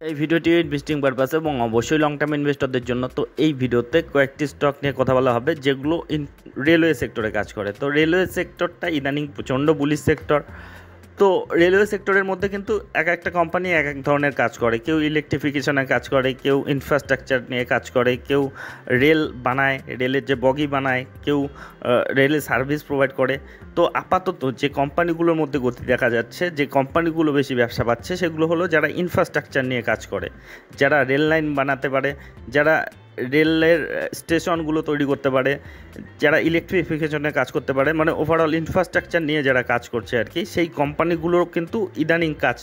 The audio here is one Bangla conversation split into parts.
এই ভিডিওটি ইনভেস্টিং পারপাস এবং অবশ্যই লং টার্ম ইনভেস্টরদের জন্য। তো এই ভিডিওতে কয়েকটি স্টক নিয়ে কথা বলা হবে যেগুলো রেলওয়ে সেক্টরে কাজ করে। তো রেলওয়ে সেক্টরটা ইদানিং প্রচণ্ড বুলিশ সেক্টর। তো রেলওয়ে সেক্টরের মধ্যে কিন্তু এক একটা কোম্পানি এক এক ধরনের কাজ করে। কেউ ইলেকট্রিফিকেশনের কাজ করে, কেউ ইনফ্রাস্ট্রাকচার নিয়ে কাজ করে, কেউ রেল বানায়, রেলের যে বগি বানায়, কেউ রেলের সার্ভিস প্রোভাইড করে। তো আপাতত যে কোম্পানিগুলোর মধ্যে গতি দেখা যাচ্ছে, যে কোম্পানিগুলো বেশি ব্যবসা পাচ্ছে, সেগুলো হলো যারা ইনফ্রাস্ট্রাকচার নিয়ে কাজ করে, যারা রেল লাইন বানাতে পারে, যারা রেলের স্টেশনগুলো তৈরি করতে পারে, যারা ইলেকট্রিফিকেশনে কাজ করতে পারে, মানে ওভারঅল ইনফ্রাস্ট্রাকচার নিয়ে যারা কাজ করছে আর কি, সেই কোম্পানিগুলোর কিন্তু ইদানিং কাজ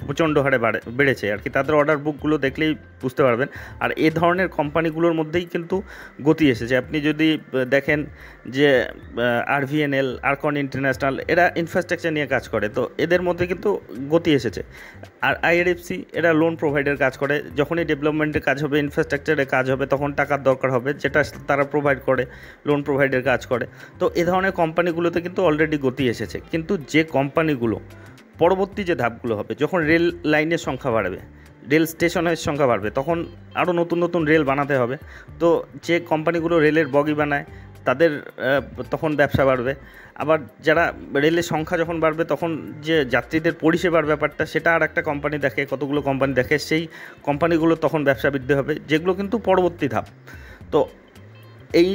প্রচণ্ড হারে বেড়েছে আর কি। তাদের অর্ডার বুকগুলো দেখলেই বুঝতে পারবেন। আর এ ধরনের কোম্পানিগুলোর মধ্যেই কিন্তু গতি এসেছে। আপনি যদি দেখেন যে আরভিএনএল, আরকন ইন্টারন্যাশনাল, এরা ইনফ্রাস্ট্রাকচার নিয়ে কাজ করে, তো এদের মধ্যে কিন্তু গতি এসেছে। আর আইআরএফসি, এরা লোন প্রোভাইডের কাজ করে। যখনই ডেভেলপমেন্টের কাজ হবে, ইনফ্রাস্ট্রাকচারের কাজ হবে, তখন টাকার দরকার হবে, যেটা তারা প্রোভাইড করে, লোন প্রোভাইডের কাজ করে। তো এ ধরনের কোম্পানিগুলোতে কিন্তু অলরেডি গতি এসেছে। কিন্তু যে কোম্পানিগুলো পরবর্তী যে ধাপগুলো হবে, যখন রেল লাইনের সংখ্যা বাড়বে, রেল স্টেশনের সংখ্যা বাড়বে, তখন আরও নতুন নতুন রেল বানাতে হবে। তো যে কোম্পানিগুলো রেলের বগি বানায়, তাদের তখন ব্যবসা বাড়বে। আবার যারা রেলের সংখ্যা যখন বাড়বে, তখন যে যাত্রীদের পরিষেবার ব্যাপারটা, সেটা আর একটা কোম্পানি দেখে, কতগুলো কোম্পানি দেখে, সেই কোম্পানিগুলো তখন ব্যবসা বৃদ্ধি হবে, যেগুলো কিন্তু পরবর্তী ধাপ। তো এই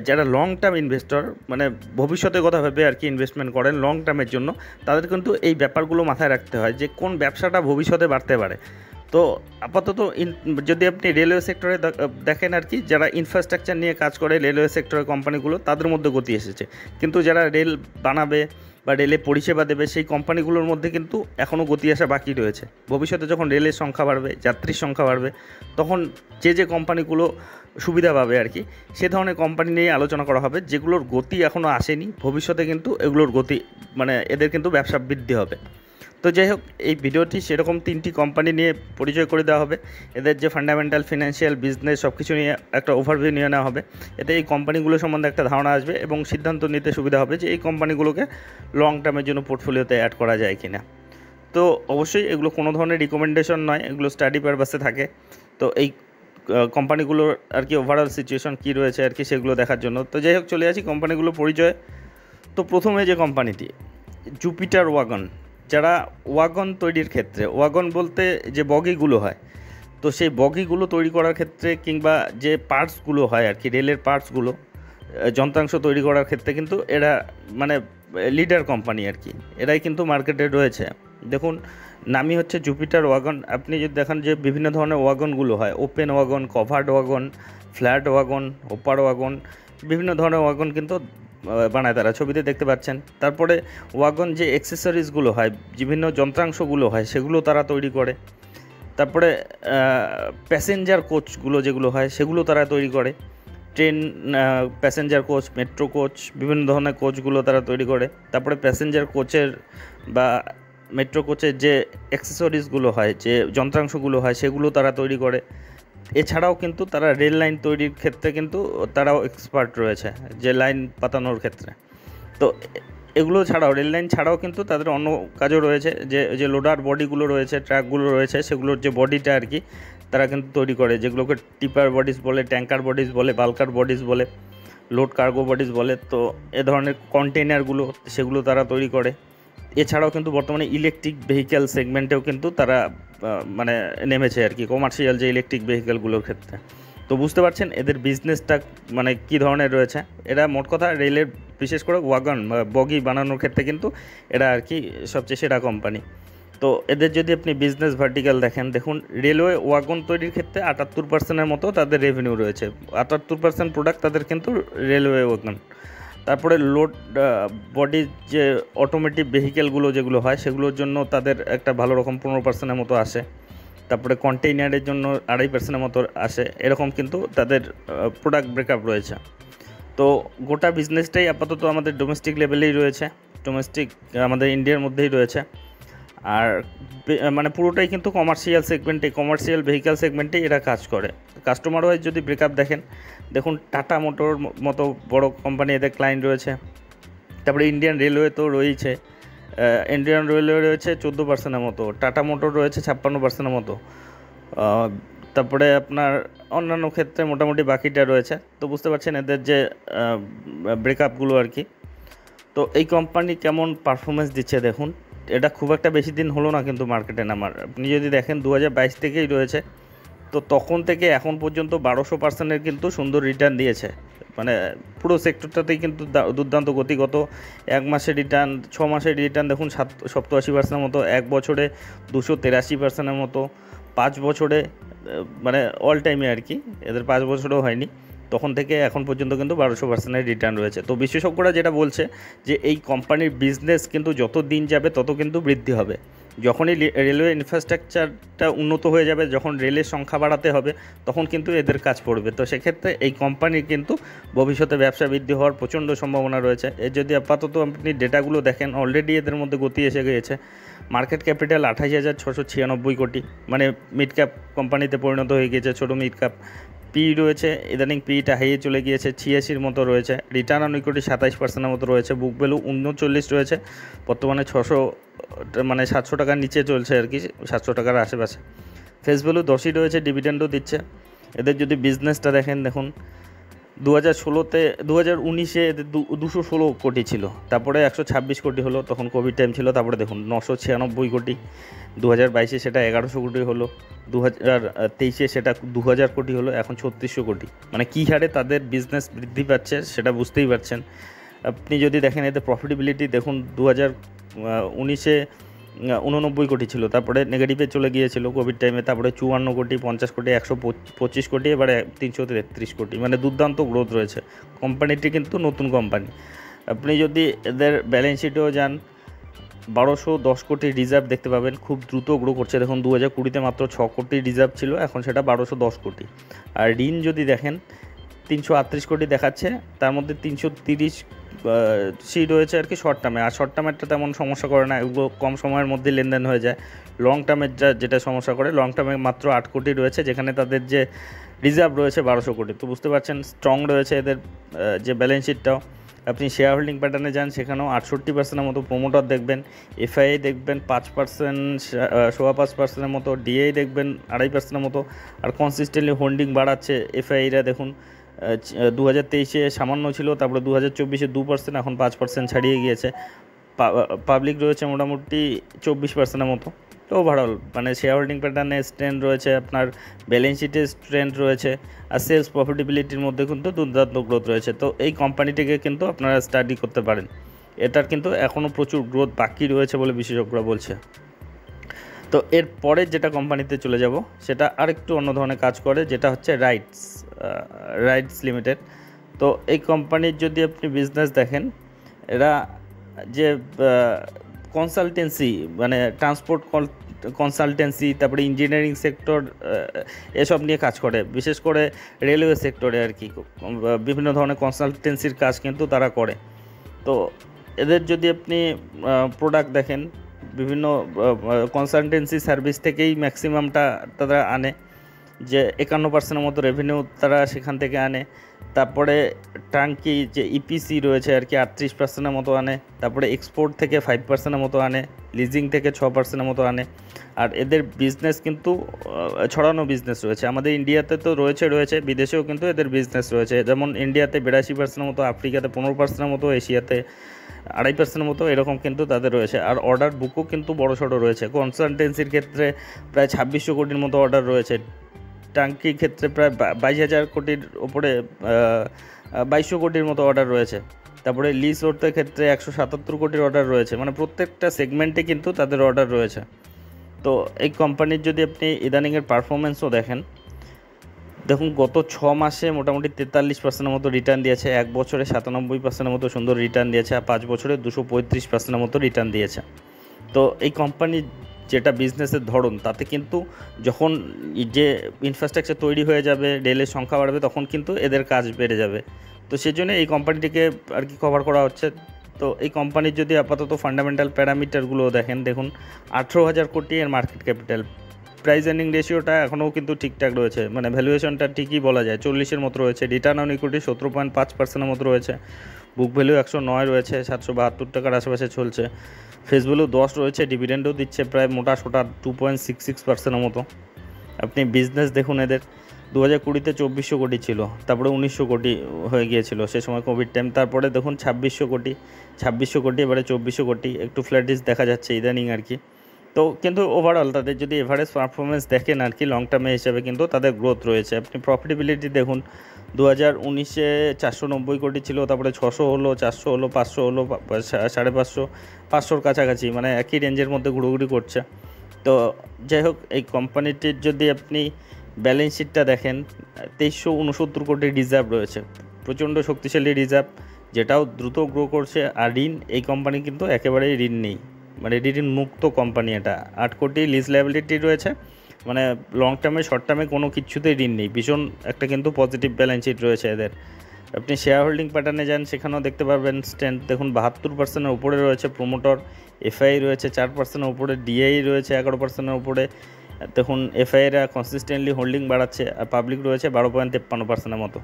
যারা লং টার্ম ইনভেস্টর, মানে ভবিষ্যতের কথা ভেবে আর কি ইনভেস্টমেন্ট করেন লং টার্মের জন্য, তাদের কিন্তু এই ব্যাপারগুলো মাথায় রাখতে হয় যে কোন ব্যবসাটা ভবিষ্যতে বাড়তে পারে। তো আপাতত যদি আপনি রেলওয়ে সেক্টরে দেখেন আর কি, যারা ইনফ্রাস্ট্রাকচার নিয়ে কাজ করে রেলওয়ে সেক্টরের কোম্পানিগুলো, তাদের মধ্যে গতি এসেছে। কিন্তু যারা রেল বানাবে বা রেলে পরিষেবা দেবে, সেই কোম্পানিগুলোর মধ্যে কিন্তু এখনও গতি আসা বাকি রয়েছে। ভবিষ্যতে যখন রেলের সংখ্যা বাড়বে, যাত্রীর সংখ্যা বাড়বে, তখন যে কোম্পানিগুলো সুবিধা পাবে আর কি, সে ধরনের কোম্পানি নিয়ে আলোচনা করা হবে, যেগুলোর গতি এখনও আসেনি। ভবিষ্যতে কিন্তু এগুলোর গতি, মানে এদের কিন্তু ব্যবসা বৃদ্ধি হবে। তো যাই হোক, এই ভিডিওটি সেরকম 3টি কোম্পানি নিয়ে পরিচয় করে দেওয়া হবে। এদের যে ফান্ডামেন্টাল, ফিনান্সিয়াল, বিজনেস সব কিছু নিয়ে একটা ওভারভিউ নিয়ে নেওয়া হবে। এতে এই কোম্পানিগুলো সম্বন্ধে একটা ধারণা আসবে এবং সিদ্ধান্ত নিতে সুবিধা হবে যে এই কোম্পানিগুলোকে লং টার্মের জন্য পোর্টফোলিওতে অ্যাড করা যায় কি না। তো অবশ্যই এগুলো কোনো ধরনের রিকমেন্ডেশন নয়, এগুলো স্টাডি পারপাসে থাকে। তো এই কোম্পানিগুলোর আর কি ওভারঅল সিচুয়েশন কী রয়েছে আর কি, সেগুলো দেখার জন্য। তো যাই হোক, চলে আসি কোম্পানিগুলোর পরিচয়। তো প্রথমে যে কোম্পানিটি, জুপিটার ওয়াগন, যারা ওয়াগন তৈরির ক্ষেত্রে, ওয়াগন বলতে যে বগিগুলো হয়, তো সেই বগিগুলো তৈরি করার ক্ষেত্রে কিংবা যে পার্টসগুলো হয় আর কি, রেলের পার্টসগুলো, যন্ত্রাংশ তৈরি করার ক্ষেত্রে কিন্তু এরা মানে লিডার কোম্পানি আর কি। এরাই কিন্তু মার্কেটে রয়েছে। দেখুন, নামই হচ্ছে জুপিটার ওয়াগন। আপনি যদি দেখেন যে বিভিন্ন ধরনের ওয়াগনগুলো হয়, open wagon, covered wagon, flat wagon, hopper wagon, বিভিন্ন ধরনের ওয়াগন কিন্তু বানায় তারা, ছবিতে দেখতে পাচ্ছেন। তারপরে ওয়াগন যে অ্যাক্সেসরিজগুলো হয়, বিভিন্ন যন্ত্রাংশগুলো হয়, সেগুলো তারা তৈরি করে। তারপরে প্যাসেঞ্জার কোচগুলো যেগুলো হয়, সেগুলো তারা তৈরি করে। Train, passenger coach, metro coach, বিভিন্ন ধরনের কোচগুলো তারা তৈরি করে। তারপরে প্যাসেঞ্জার কোচের বা মেট্রো কোচের যে অ্যাক্সেসরিজগুলো হয়, যে যন্ত্রাংশগুলো হয়, সেগুলো তারা তৈরি করে। এছাড়াও কিন্তু তারা রেল লাইন তৈরির ক্ষেত্রে কিন্তু তারাও এক্সপার্ট রয়েছে, যে লাইন পাতানোর ক্ষেত্রে। তো এগুলো ছাড়াও, রেল লাইন ছাড়াও কিন্তু তাদের অন্য কাজও রয়েছে, যে লোডার বডিগুলো রয়েছে, ট্র্যাকগুলো রয়েছে, সেগুলোর যে বডিটা আর কি, তারা কিন্তু তৈরি করে, যেগুলোকে টিপার বডিজ বলে, ট্যাঙ্কার বডিজ বলে, বাল্কার বডিজ বলে, লোড কার্গো বডিজ বলে। তো এ ধরনের কন্টেইনারগুলো, সেগুলো তারা তৈরি করে। এছাড়াও কিন্তু বর্তমানে ইলেকট্রিক ভেহিক্যাল সেগমেন্টেও কিন্তু তারা মানে নেমেছে আর কি, কমার্শিয়াল যে ইলেকট্রিক ভেহিক্যালগুলোর ক্ষেত্রে। তো বুঝতে পারছেন এদের বিজনেসটা মানে কী ধরনের রয়েছে। এরা মোট কথা রেলের, বিশেষ করে ওয়াগন বগি বানানোর ক্ষেত্রে কিন্তু এরা আর কি সবচেয়ে সেরা কোম্পানি। তো এদের যদি আপনি বিজনেস ভার্টিক্যাল দেখেন, দেখুন রেলওয়ে ওয়াগন তৈরির ক্ষেত্রে 78% মতো তাদের রেভিনিউ রয়েছে। 78% প্রোডাক্ট তাদের কিন্তু রেলওয়ে ওয়াগন। তারপরে লোড বডির যে অটোমেটিক ভেহিক্যালগুলো যেগুলো হয়, সেগুলোর জন্য তাদের একটা ভালো রকম 15% মতো আসে। তারপরে কন্টেইনারের জন্য 2.5% মতো আসে। এরকম কিন্তু তাদের প্রোডাক্ট ব্রেকআপ রয়েছে। তো গোটা বিজনেসটাই আপাতত আমাদের ডোমেস্টিক লেভেলেই রয়েছে, ডোমেস্টিক আমাদের ইন্ডিয়ার মধ্যেই রয়েছে। আর মানে পুরোটাই কিন্তু কমার্শিয়াল সেগমেন্টে, কমার্শিয়াল ভেহিক্যাল সেগমেন্টে এরা কাজ করে। কাস্টমার ওয়াইজ যদি ব্রেকআপ দেখেন, দেখুন টাটা মোটর মতো বড় কোম্পানি এদের ক্লায়েন্ট রয়েছে। তারপরে ইন্ডিয়ান রেলওয়ে তো রয়েছে, ইন্ডিয়ান রেলওয়ে রয়েছে 14%-এর মতো, টাটা মোটর রয়েছে 56%-এর মতো। তারপরে আপনার অন্যান্য ক্ষেত্রে মোটামুটি বাকিটা রয়েছে। তো বুঝতে পারছেন এদের যে ব্রেকআপগুলো আর কি। তো এই কোম্পানি কেমন পারফরমেন্স দিচ্ছে দেখুন, এটা খুব একটা বেশি দিন হলো না কিন্তু মার্কেটে নামার। আপনি যদি দেখেন 2022 থেকেই রয়েছে, তো তখন থেকে এখন পর্যন্ত 1200% কিন্তু সুন্দর রিটার্ন দিয়েছে। মানে পুরো সেক্টরটাতেই কিন্তু দুর্দান্ত গতিগত 1 মাসের রিটার্ন, 6 মাসের রিটার্ন দেখুন 87% মতো, 1 বছরে 283% মতো, 5 বছরে মানে অল টাইমে আর কি, এদের 5 বছরও হয়নি, তখন থেকে এখন পর্যন্ত কিন্তু 1200% রিটার্ন রয়েছে। তো বিশেষজ্ঞরা যেটা বলছে যে এই কোম্পানির বিজনেস কিন্তু যত দিন যাবে তত কিন্তু বৃদ্ধি হবে। যখনই রেলওয়ে ইনফ্রাস্ট্রাকচারটা উন্নত হয়ে যাবে, যখন রেলের সংখ্যা বাড়াতে হবে, তখন কিন্তু এদের কাজ পড়বে। তো সেক্ষেত্রে এই কোম্পানির কিন্তু ভবিষ্যতে ব্যবসা বৃদ্ধি হওয়ার প্রচণ্ড সম্ভাবনা রয়েছে। এর যদি আপাতত আপনি ডেটাগুলো দেখেন, অলরেডি এদের মধ্যে গতি এসে গিয়েছে। মার্কেট ক্যাপিটাল 28,696 কোটি, মানে মিড ক্যাপ কোম্পানিতে পরিণত হয়ে গিয়েছে, ছোটো মিড ক্যাপ। পি রয়েছে ইদানিং, পিটা হাইয়ে চলে গিয়েছে, 86 মতো রয়েছে। রিটার্ন অন ইকুইটি 27% মতো রয়েছে। বুক ভ্যালু 39 রয়েছে, বর্তমানে 600 মানে 700 টাকার নিচে চলছে আর কি, 700 টাকার আশেপাশে। ফেস ভ্যালু 10ই রয়েছে, ডিভিডেন্ডও দিচ্ছে। এদের যদি বিজনেসটা দেখেন, দেখুন 2019-এ এদের 216 কোটি ছিল, তারপরে 126 কোটি হলো, তখন কোভিড টাইম ছিল। তারপরে দেখুন 996 কোটি, 2022-এ সেটা 1100 কোটি হলো, 2023-এ সেটা 2000 কোটি হলো, এখন 3600 কোটি। মানে কী হারে তাদের বিজনেস বৃদ্ধি পাচ্ছে সেটা বুঝতেই পারছেন। আপনি যদি দেখেন এদের প্রফিটেবিলিটি দেখুন, 2019-এ 89 কোটি ছিল, তারপরে নেগেটিভে চলে গিয়েছিল কোভিড টাইমে, তারপরে 54 কোটি, 50 কোটি, 125 কোটি, এবারে 333 কোটি। মানে দুর্দান্ত গ্রোথ রয়েছে। কোম্পানিটি কিন্তু নতুন কোম্পানি। আপনি যদি এদের ব্যালেন্স শিটেও যান, 1210 কোটি রিজার্ভ দেখতে পাবেন, খুব দ্রুত গ্রো করছে। দেখুন 2020-তে মাত্র 6 কোটি রিজার্ভ ছিল, এখন সেটা 1210 কোটি। আর ঋণ যদি দেখেন 338 কোটি দেখাচ্ছে, তার মধ্যে 330 রয়েছে আর কি শর্ট টার্মে। আর শর্ট টার্মেরটা তেমন সমস্যা করে না, এগুলো কম সময়ের মধ্যে লেনদেন হয়ে যায়। লং টার্মের যেটা সমস্যা করে, লং টার্মে মাত্র 8 কোটি রয়েছে, যেখানে তাদের যে রিজার্ভ রয়েছে 1200 কোটি। তো বুঝতে পারছেন স্ট্রং রয়েছে এদের যে ব্যালেন্স শিটটাও। আপনি শেয়ার হোল্ডিং প্যাটার্নে যান, সেখানেও 68%-এর মতো প্রোমোটার দেখবেন, এফআইআই দেখবেন 5%, 5.25%-এর মতো, ডিআই দেখবেন 2.5%-এর মতো। আর কনসিস্টেন্টলি হোল্ডিং বাড়াচ্ছে এফআইআইরা। দেখুন 2023-এ সামান্য ছিল, তারপরে 2024-এ 2%, এখন 5% ছাড়িয়ে গিয়েছে। পাবলিক রয়েছে মোটামুটি 24%-এর মতো। তো ওভারঅল মানে শেয়ার হোল্ডিং প্যাটার্নে স্ট্রেন্থ রয়েছে, আপনার ব্যালেন্স শিটে স্ট্রেন্থ রয়েছে, আর সেলস প্রফিটেবিলিটির মধ্যে কিন্তু দুর্দান্ত গ্রোথ রয়েছে। তো এই কোম্পানিটিকে কিন্তু আপনারা স্টাডি করতে পারেন। এটার কিন্তু এখনও প্রচুর গ্রোথ বাকি রয়েছে বলে বিশেষজ্ঞরা বলছে। তো এর পরে যেটা কোম্পানিতে চলে যাব, সেটা আরেকটু অন্য ধরনের কাজ করে, যেটা হচ্ছে রাইডস লিমিটেড। তো এই কোম্পানির যদি আপনি বিজনেস দেখেন, এরা যে কনসালটেন্সি, মানে ট্রান্সপোর্ট কনসালটেন্সি, তারপরে ইঞ্জিনিয়ারিং সেক্টর, এসব নিয়ে কাজ করে, বিশেষ করে রেলওয়ে সেক্টরে আর কি। বিভিন্ন ধরনের কনসালটেন্সির কাজ কিন্তু তারা করে। তো এদের যদি আপনি প্রোডাক্ট দেখেন, বিভিন্ন কনসালটেন্সি সার্ভিস থেকেই ম্যাক্সিমামটা তারা আনে, যে 51%-এর মতো রেভিনিউ তারা সেখান থেকে আনে। তারপরে টাঙ্কি যে ইপিসি রয়েছে আর কি 38%-এর মতো আনে। তারপরে এক্সপোর্ট থেকে 5%-এর মতো আনে, লিজিং থেকে 6%-এর মতো আনে। আর এদের বিজনেস কিন্তু ছড়ানো বিজনেস রয়েছে। আমাদের ইন্ডিয়াতে তো রয়েছে, বিদেশেও কিন্তু এদের বিজনেস রয়েছে। যেমন ইন্ডিয়াতে 82%-এর মতো, আফ্রিকাতে 15%-এর মতো, এশিয়াতে 2.5%-এর মতো, এরকম কিন্তু তাদের রয়েছে। আর অর্ডার বুকও কিন্তু বড়সড় রয়েছে। কনসালটেন্সির ক্ষেত্রে প্রায় 2600 কোটির মতো অর্ডার রয়েছে। টাঙ্কির ক্ষেত্রে প্রায় 22,000 কোটির ওপরে, 2200 কোটির মতো অর্ডার রয়েছে। তারপরে লিজ রোডের ক্ষেত্রে 177 কোটির অর্ডার রয়েছে। মানে প্রত্যেকটা সেগমেন্টে কিন্তু তাদের অর্ডার রয়েছে। তো এই কোম্পানির যদি আপনি ইদানিংয়ের পারফরমেন্সও দেখেন, দেখুন গত 6 মাসে মোটামুটি 43%-এর মতো রিটার্ন দিয়েছে, 1 বছরে 97%-এর মতো সুন্দর রিটার্ন দিয়েছে, আর 5 বছরে 235%-এর মতো রিটার্ন দিয়েছে। তো এই কোম্পানির যেটা বিজনেসের ধরন, তাতে কিন্তু যখন যে ইনফ্রাস্ট্রাকচার তৈরি হয়ে যাবে, রেলের সংখ্যা বাড়বে, তখন কিন্তু এদের কাজ বেড়ে যাবে। তো সেজন্য এই কোম্পানিটিকে আর কি কভার করা হচ্ছে। তো এই কোম্পানির যদি আপাতত ফান্ডামেন্টাল প্যারামিটারগুলো দেখুন, 18,000 কোটি এর মার্কেট ক্যাপিটাল, প্রাইস আর্নিং রেশিওটা এখনও কিন্তু ঠিকঠাক রয়েছে, মানে ভ্যালুয়েশনটা ঠিকই বলা যায়, 40-এর মতো রয়েছে। রিটার্ন অন ইকুইটি 17.5%-এর মতো রয়েছে। বুক ভ্যালু 109 রয়েছে, 772 টাকার আশেপাশে চলছে। ফেস ভ্যালু 10 রয়েছে, ডিভিডেন্ডও দিচ্ছে প্রায় মোটা সোটা 2.66%-এর মতো। আপনি বিজনেস দেখুন এদের 2020-তে 2400 কোটি ছিল, তারপরে 1900 কোটি হয়ে গিয়েছিল সে সময় কোভিড টাইম, তারপরে দেখুন 2600 কোটি, এবারে 2400 কোটি, একটু ফ্ল্যাটিস দেখা যাচ্ছে ইদানিং আর কি। তো কিন্তু ওভারঅল তাদের যদি এভারেজ পারফরমেন্স দেখেন আর কি লং টার্মে হিসেবে কিন্তু তাদের গ্রোথ রয়েছে। আপনি প্রফিটেবিলিটি দেখুন 2019-এ 490 কোটি ছিল, তারপরে 600 হলো, 400 হলো, 500 হলো, 550, 500-র কাছাকাছি, মানে একই রেঞ্জের মধ্যে ঘুরোঘুরি করছে। তো যাই হোক, এই কোম্পানিটির যদি আপনি ব্যালেন্স শিটটা দেখেন 2369 কোটি রিজার্ভ রয়েছে, প্রচণ্ড শক্তিশালী রিজার্ভ, যেটাও দ্রুত গ্রো করছে। আর ঋণ, এই কোম্পানি কিন্তু একেবারেই ঋণ নেই, মানে ঋণ মুক্ত কোম্পানি। এটা 8 কোটি লিজ লায়াবিলিটি রয়েছে, মানে লং টার্মে শর্ট টার্মে কোনো কিছুতেই ঋণ নেই। ভীষণ একটা কিন্তু পজিটিভ ব্যালেন্স শিট রয়েছে এদের। আপনি শেয়ার হোল্ডিং প্যাটার্নে যান, সেখানেও দেখতে পারবেন স্ট্রেন্থ দেখুন 72%-এর উপরে রয়েছে প্রোমোটর, এফআই রয়েছে 4%-এর উপরে, ডিআই রয়েছে 11%-এর উপরে। দেখুন এফআইরা কনসিস্টেন্টলি হোল্ডিং বাড়াচ্ছে, আর পাবলিক রয়েছে 12.53%-এর মতো।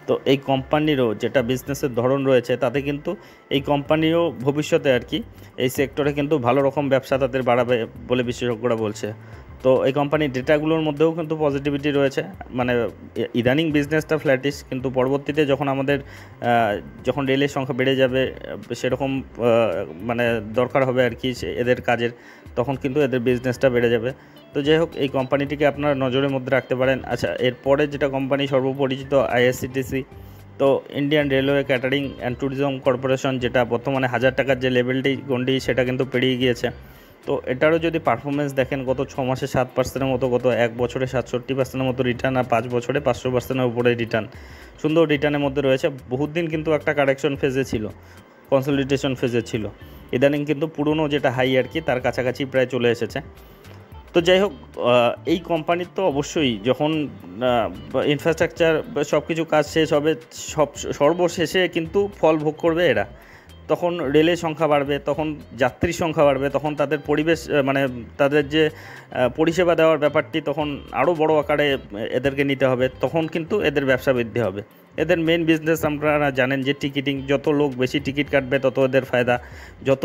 তো এই কোম্পানিরও যেটা বিজনেসের ধরন রয়েছে তাতে কিন্তু এই কোম্পানিও ভবিষ্যতে আর কি এই সেক্টরে কিন্তু ভালো রকম ব্যবসা তাদের বাড়াবে বলে বিশেষজ্ঞরা বলছে। তো এই কোম্পানির ডেটাগুলোর মধ্যেও কিন্তু পজিটিভিটি রয়েছে, মানে ইদানিং বিজনেসটা ফ্ল্যাটিশ, কিন্তু পরবর্তীতে যখন আমাদের যখন রেলের সংখ্যা বেড়ে যাবে, সেরকম মানে দরকার হবে আর কি এদের কাজের, তখন কিন্তু এদের বিজনেসটা বেড়ে যাবে। তো যাই হোক, এই কোম্পানিটিকে আপনারা নজরের মধ্যে রাখতে পারেন। আচ্ছা, এরপরে যেটা কোম্পানি সর্বপরিচিত আইআরসিটিসি, তো Indian railway catering and tourism corporation, যেটা বর্তমানে 1000 টাকার যে লেভেলটি গন্ডি সেটা কিন্তু পেরিয়ে গিয়েছে। তো এটারও যদি পারফরমেন্স দেখেন, গত 6 মাসে 7%-এর মতো, গত 1 বছরে 67%-এর মতো রিটার্ন, আর 5 বছরে 500%-এর উপরে রিটার্ন, সুন্দর রিটার্নের মধ্যে রয়েছে। বহুত দিন কিন্তু একটা কারেকশন ফেজে ছিল, কনসলিডেশন ফেজে ছিল, ইদানিং কিন্তু পুরনো যেটা হাই আর কি তার কাছাকাছি প্রায় চলে এসেছে। তো যাই হোক, এই কোম্পানির তো অবশ্যই যখন ইনফ্রাস্ট্রাকচার সব কিছু কাজ শেষ হবে, সর্বশেষে কিন্তু ফল ভোগ করবে এরা। তখন রেলের সংখ্যা বাড়বে, তখন যাত্রীর সংখ্যা বাড়বে, তখন তাদের পরিবেশ মানে তাদের যে পরিষেবা দেওয়ার ব্যাপারটি তখন আরও বড় আকারে এদেরকে নিতে হবে, তখন কিন্তু এদের ব্যবসা বৃদ্ধি হবে। এদের মেন বিজনেস আপনারা জানেন যে টিকিটিং, যত লোক বেশি টিকিট কাটবে তত এদের ফায়দা, যত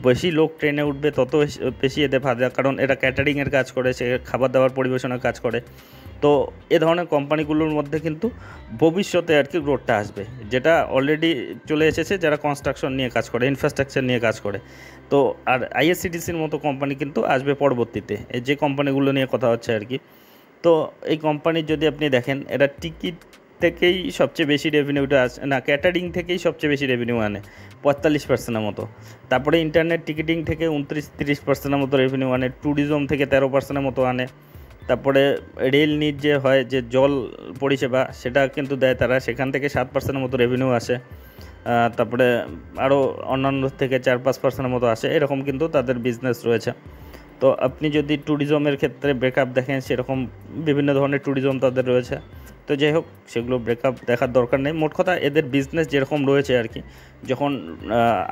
বেশি লোক ট্রেনে উঠবে তত বেশি এদের ফায়দা, কারণ এরা ক্যাটারিংয়ের কাজ করে, সে খাবার দাবার পরিবেশনের কাজ করে। তো এ ধরনের কোম্পানিগুলোর মধ্যে কিন্তু ভবিষ্যতে আর কি গ্রোথটা আসবে, যেটা অলরেডি চলে এসেছে যারা কনস্ট্রাকশন নিয়ে কাজ করে, ইনফ্রাস্ট্রাকচার নিয়ে কাজ করে। তো আর আইআরসিটিসির মতো কোম্পানি কিন্তু আসবে পরবর্তীতে, এই যে কোম্পানিগুলো নিয়ে কথা হচ্ছে আর কি। তো এই কোম্পানির যদি আপনি দেখেন, এরা টিকিট থেকেই সবচেয়ে বেশি রেভিনিউটা আসে, না ক্যাটারিং থেকেই সবচেয়ে বেশি রেভিনিউ আনে 45%-এর মতো, তারপরে ইন্টারনেট টিকিটিং থেকে 29-30%-এর মতো রেভিনিউ আনে, ট্যুরিজম থেকে 13%-এর মতো আনে, তারপরে রেল নিট যে হয় যে জল পরিষেবা সেটা কিন্তু দেয় তারা, সেখান থেকে 7%-এর মতো রেভিনিউ আসে, তারপরে আরও অন্যান্য থেকে 4-5%-এর মতো আসে, এরকম কিন্তু তাদের বিজনেস রয়েছে। তো আপনি যদি ট্যুরিজমের ক্ষেত্রে ব্রেকআপ দেখেন, সেরকম বিভিন্ন ধরনের ট্যুরিজম তাদের রয়েছে। তো যাই হোক, সেগুলো ব্রেকআপ দেখার দরকার নেই, মোট কথা এদের বিজনেস যেরকম রয়েছে আর কি, যখন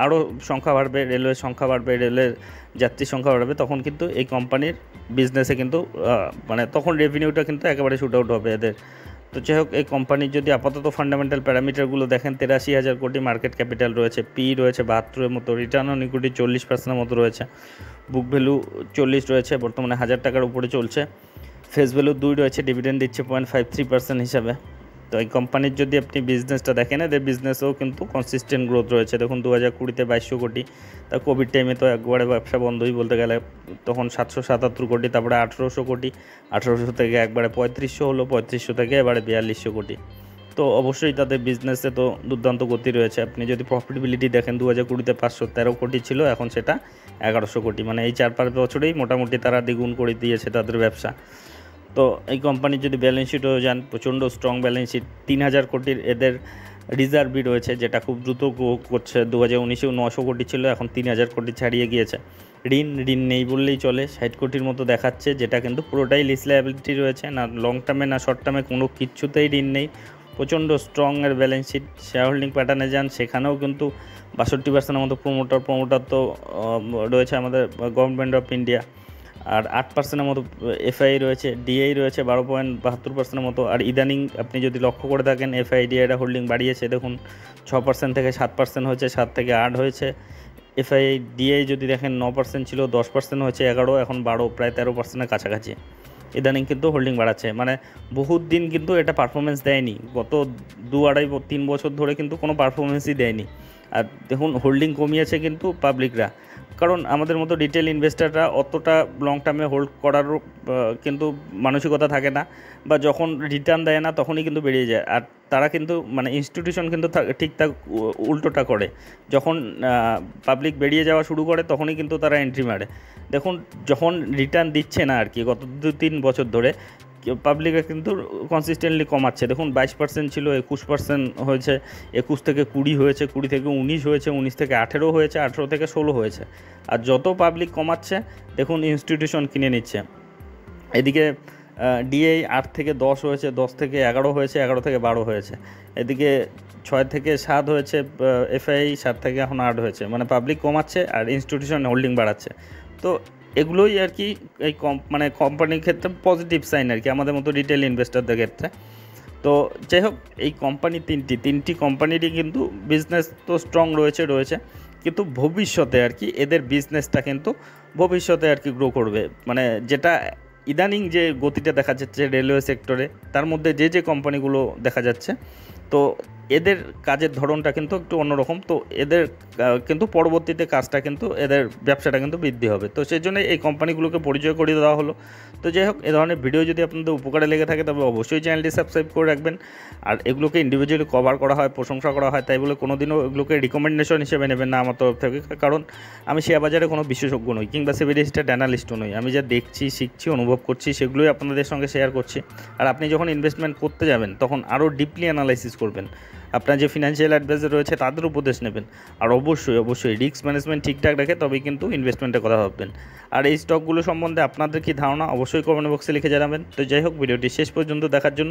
আরও সংখ্যা বাড়বে, রেলওয়ের সংখ্যা বাড়বে, রেলের যাত্রীর সংখ্যা বাড়বে, তখন কিন্তু এই কোম্পানির বিজনেসে কিন্তু মানে তখন রেভিনিউটা কিন্তু একেবারে শুট আউট হবে এদের। তো যাই হোক, এই কোম্পানির যদি আপাতত ফান্ডামেন্টাল প্যারামিটারগুলো দেখেন, 83,000 কোটি মার্কেট ক্যাপিটাল রয়েছে, পি রয়েছে 72-এর মতো, রিটার্ন অন ইকুইটি 40%-এর মতো রয়েছে, বুক ভ্যালু 40 রয়েছে, বর্তমানে 1000 টাকার উপরে চলছে, ফেস ভ্যালু 2 রয়েছে, ডিভিডেন্ড দিচ্ছে 0.53% হিসাবে। তো এই কোম্পানির যদি আপনি বিজনেসটা দেখেন, এদের বিজনেসেও কিন্তু কনসিস্টেন্ট গ্রোথ রয়েছে। দেখুন 2020-তে 2200 কোটি, তা কোভিড টাইমে তো একবারে ব্যবসা বন্ধই বলতে গেলে, তখন 777 কোটি, তারপরে 1800 কোটি, 1800 থেকে একবারে 3500 হলো, 3500 থেকে এবারে 4200 কোটি। তো অবশ্যই তাদের বিজনেসে তো দুর্দান্ত গতি রয়েছে। আপনি যদি প্রফিটেবিলিটি দেখেন, 2020-তে 513 কোটি ছিল, এখন সেটা 1100 কোটি, মানে এই 4-5 বছরেই মোটামুটি তারা দ্বিগুণ করে দিয়েছে তাদের ব্যবসা। তো এই কোম্পানির যদি ব্যালেন্স শিটও যান, প্রচণ্ড স্ট্রং ব্যালেন্স শিট, 3000 কোটির এদের রিজার্ভই রয়েছে, যেটা খুব দ্রুত গ্রো করছে। 2019-এও 900 কোটি ছিল, এখন 3000 কোটি ছাড়িয়ে গিয়েছে। ঋণ নেই বললেই চলে, 60 কোটির মতো দেখাচ্ছে, যেটা কিন্তু পুরোটাই লিজ লায়াবিলিটি রয়েছে, না লং টার্মে না শর্ট টার্মে কোনো কিছুতেই ঋণ নেই, প্রচণ্ড স্ট্রং এর ব্যালেন্স শিট। শেয়ার হোল্ডিং প্যাটার্নে যান, সেখানেও কিন্তু 62%-এর মতো প্রমোটার তো রয়েছে আমাদের গভর্নমেন্ট অফ ইন্ডিয়া, আর 8%-এর মতো এফআই রয়েছে, ডিআই রয়েছে 12.72%-এর মতো। আর ইদানিং আপনি যদি লক্ষ্য করে থাকেন, এফআই ডিআইটা হোল্ডিং বাড়িয়েছে, দেখুন 6% থেকে 7% হয়েছে, 7 থেকে 8 হয়েছে। এফআই ডিআই যদি দেখেন 9% ছিল, 10% হয়েছে, 11, এখন 12, প্রায় 13%-এর কাছাকাছি। ইদানিং কিন্তু হোল্ডিং বাড়াচ্ছে, মানে বহুত দিন কিন্তু এটা পারফরমেন্স দেয়নি, গত 2-2.5-3 বছর ধরে কিন্তু কোনো পারফরমেন্সই দেয়নি। আর দেখুন হোল্ডিং কমিয়েছে কিন্তু পাবলিকরা, কারণ আমাদের মতো রিটেল ইনভেস্টাররা অতটা লং টার্মে হোল্ড করারও কিন্তু মানসিকতা থাকে না, বা যখন রিটার্ন দেয় না তখনই কিন্তু বেরিয়ে যায়। আর তারা কিন্তু মানে ইনস্টিটিউশন কিন্তু ঠিকঠাক উল্টোটা করে, যখন পাবলিক বেরিয়ে যাওয়া শুরু করে তখনই কিন্তু তারা এন্ট্রি মারে। দেখুন যখন রিটার্ন দিচ্ছে না আর কি, গত 2-3 বছর ধরে পাবলিকরা কিন্তু কনসিস্টেন্টলি কমাচ্ছে। দেখুন 22% ছিল, 21% হয়েছে, 21 থেকে 20 হয়েছে, 20 থেকে 19 হয়েছে, 19 থেকে 18 হয়েছে, 18 থেকে 16 হয়েছে। আর যত পাবলিক কমাচ্ছে দেখুন ইনস্টিটিউশন কিনে নিচ্ছে। এদিকে ডিএ 8 থেকে 10 হয়েছে, 10 থেকে 11 হয়েছে, 11 থেকে 12 হয়েছে। এদিকে 6 থেকে 7 হয়েছে, এফআই 7 থেকে এখন 8 হয়েছে। মানে পাবলিক কমাচ্ছে আর ইনস্টিটিউশন হোল্ডিং বাড়াচ্ছে। তো এগুলোই আর কি এই মানে কোম্পানির ক্ষেত্রে পজিটিভ সাইন আর কি, আমাদের মতো রিটেল ইনভেস্টরদের ক্ষেত্রে। তো যাই হোক, এই কোম্পানি তিনটি কোম্পানিরই কিন্তু বিজনেস তো স্ট্রং রয়েছে, কিন্তু ভবিষ্যতে আর কি এদের বিজনেসটা কিন্তু ভবিষ্যতে আর কি গ্রো করবে। মানে যেটা ইদানিং যে গতিটা দেখা যাচ্ছে রেলওয়ে সেক্টরে, তার মধ্যে যে কোম্পানিগুলো দেখা যাচ্ছে, তো এদের কাজের ধরনটা কিন্তু একটু অন্যরকম। তো এদের কিন্তু পরবর্তীতে কাজটা কিন্তু এদের ব্যবসাটা কিন্তু বৃদ্ধি হবে। তো সেই জন্য এই কোম্পানিগুলোকে পরিচয় করিয়ে দেওয়া হলো। তো যাই হোক, এ ধরনের ভিডিও যদি আপনাদের উপকারে লেগে থাকে তবে অবশ্যই চ্যানেলটি সাবস্ক্রাইব করে রাখবেন। আর এগুলোকে ইন্ডিভিজুয়ালি কভার করা হয়, প্রশংসা করা হয়, তাই বলে কোনোদিনও এগুলোকে রিকমেন্ডেশন হিসেবে নেবেন না আমার তরফ থেকে, কারণ আমি শেয়ার বাজারে কোনো বিশেষজ্ঞ নই কিংবা সেবি রেজিস্টার্ড অ্যানালিস্টও নই। আমি যা দেখছি, শিখছি, অনুভব করছি সেগুলোই আপনাদের সঙ্গে শেয়ার করছি। আর আপনি যখন ইনভেস্টমেন্ট করতে যাবেন তখন আরও ডিপলি অ্যানালাইসিস করবেন, আপনার যে ফিনান্সিয়াল অ্যাডভাইজার রয়েছে তাদের উপদেশ নেবেন। আর অবশ্যই রিস্ক ম্যানেজমেন্ট ঠিকঠাক রেখে তবেই কিন্তু ইনভেস্টমেন্টের কথা ভাববেন। আর এই স্টকগুলো সম্বন্ধে আপনাদের কি ধারণা অবশ্যই কমেন্ট বক্সে লিখে জানাবেন। তো যাই হোক, ভিডিওটি শেষ পর্যন্ত দেখার জন্য